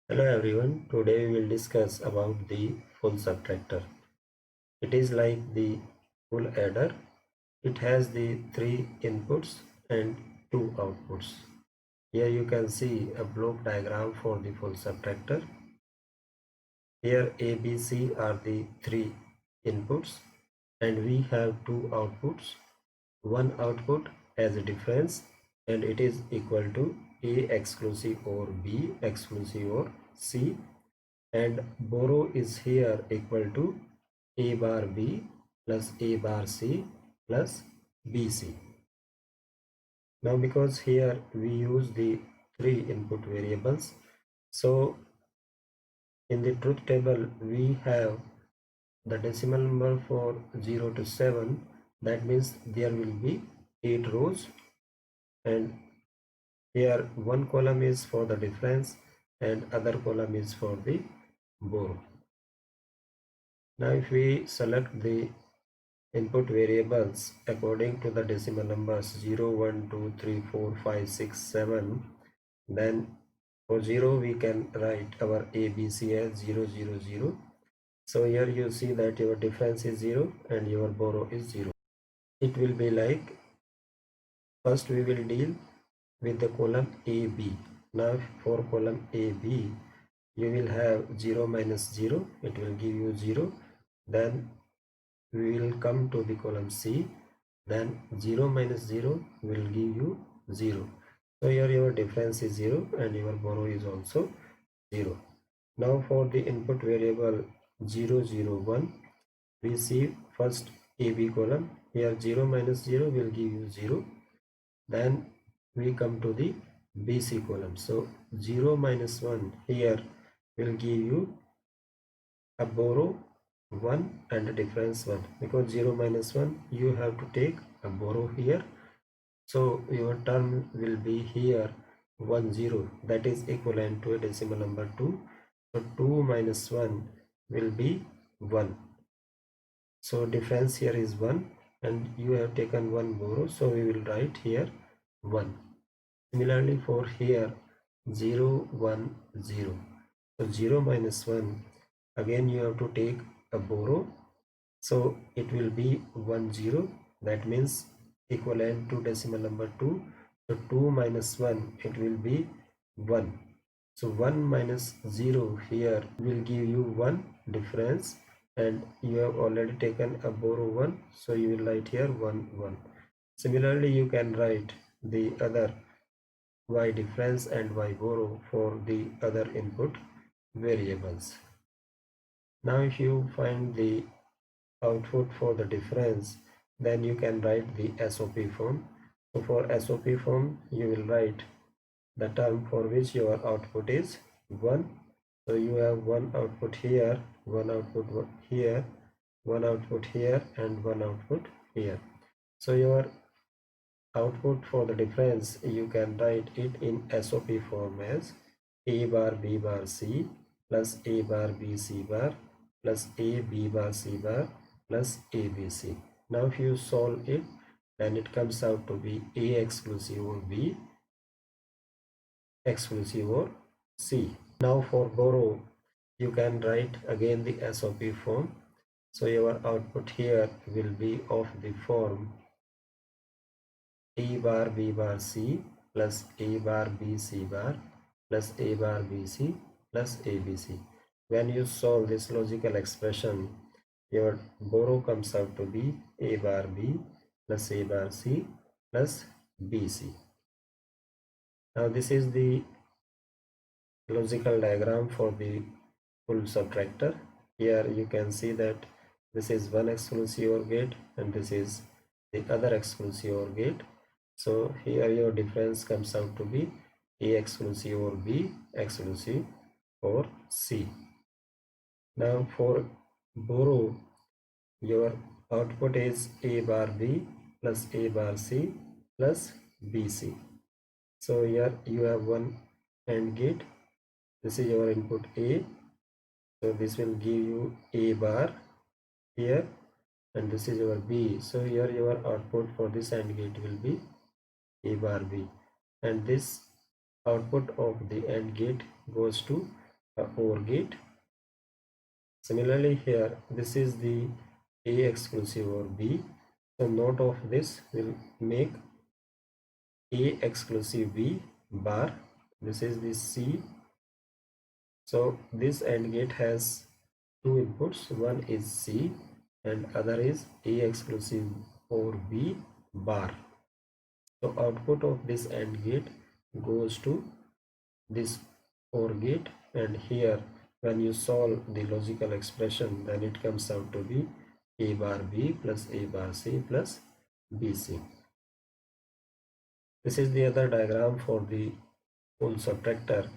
Hello everyone, today we will discuss about the full subtractor. It is like the full adder. It has the 3 inputs and 2 outputs. Here you can see a block diagram for the full subtractor. Here A, B, C are the 3 inputs and we have 2 outputs. One output has a difference and it is equal to A exclusive or B exclusive or C, and borrow is here equal to A bar B plus A bar C plus BC. Now because here we use the 3 input variables, so in the truth table we have the decimal number for 0 to 7. That means there will be 8 rows, and here one column is for the difference and other column is for the borrow. Now if we select the input variables according to the decimal numbers 0, 1, 2, 3, 4, 5, 6, 7, then for 0 we can write our ABC as 0, 0, 0. So here you see that your difference is 0 and your borrow is 0. It will be like, first we will deal with the column AB. Now for column AB you will have 0 minus 0, it will give you 0. Then we will come to the column C, then 0 minus 0 will give you 0. So here your difference is 0 and your borrow is also 0. Now for the input variable 0, 0, 1, we see first AB column. Here 0 minus 0 will give you 0. Then we come to the BC column. So 0 minus 1 here will give you a borrow 1 and a difference 1, because 0 minus 1 you have to take a borrow here. So your term will be here 1 0, that is equivalent to a decimal number 2. So 2 minus 1 will be 1. So difference here is 1 and you have taken one borrow, so we will write here 1. Similarly for here 0 1 0. So 0 minus 1, again you have to take a borrow, so it will be 1 0, that means equivalent to decimal number 2. So 2 minus 1, it will be 1. So 1 minus 0 here will give you 1 difference, and you have already taken a borrow 1, so you will write here 1 1. Similarly you can write the other y difference and y borrow for the other input variables. Now if you find the output for the difference, then you can write the SOP form. So for SOP form you will write the term for which your output is 1. So you have one output here, one output here, one output here, and one output here. So your output for the difference, you can write it in SOP form as A bar B bar C plus A bar B C bar plus A B bar C bar plus A B C. Now if you solve it, then it comes out to be A exclusive or B exclusive or C. Now for borrow, you can write again the SOP form. So your output here will be of the form A bar B bar C plus A bar B C bar plus A bar B C plus ABC. When you solve this logical expression, your borrow comes out to be A bar B plus A bar C plus BC. Now this is the logical diagram for the full subtractor. Here you can see that this is one exclusive OR gate and this is the other exclusive OR gate. So here your difference comes out to be A exclusive or B exclusive or C. Now for borrow, your output is A bar B plus A bar C plus BC. So here you have one AND gate. This is your input A. So this will give you A bar here, and this is your B. So here your output for this AND gate will be A bar B, and this output of the AND gate goes to OR gate. Similarly here, this is the A exclusive OR B. So note of this will make A exclusive B bar. This is the C. So this AND gate has two inputs. One is C and other is A exclusive OR B bar. So output of this AND gate goes to this OR gate, and here when you solve the logical expression, then it comes out to be A bar B plus A bar C plus BC. This is the other diagram for the full subtractor.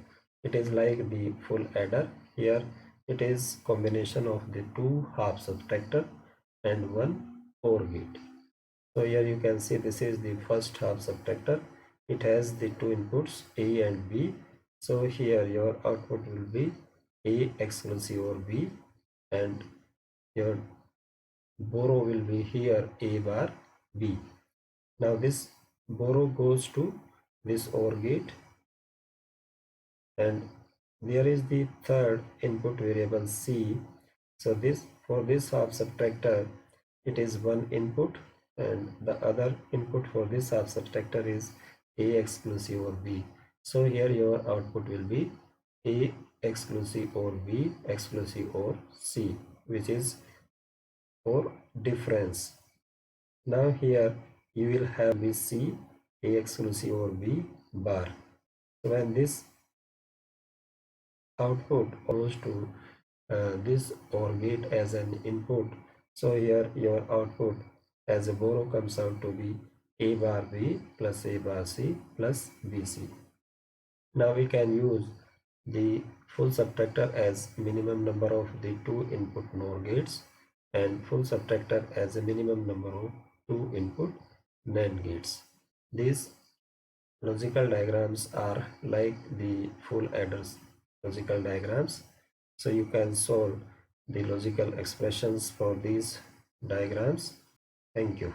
It is like the full adder. Here it is combination of the two half subtractor and one OR gate. So here you can see this is the first half subtractor. It has the two inputs A and B. So here your output will be A exclusive OR B, and your borrow will be here A bar B. Now this borrow goes to this OR gate, and there is the third input variable C. So this, for this half subtractor, it is one input, and the other input for this half subtractor is A exclusive OR B. So here your output will be A exclusive OR B exclusive OR C, which is for difference. Now here you will have this C A exclusive OR B bar. So when this output goes to this OR gate as an input, so here your output as a borrow comes out to be A bar B plus A bar C plus BC. Now we can use the full subtractor as minimum number of the two input NOR gates and full subtractor as a minimum number of two input NAND gates. These logical diagrams are like the full adders logical diagrams. So you can solve the logical expressions for these diagrams. Thank you.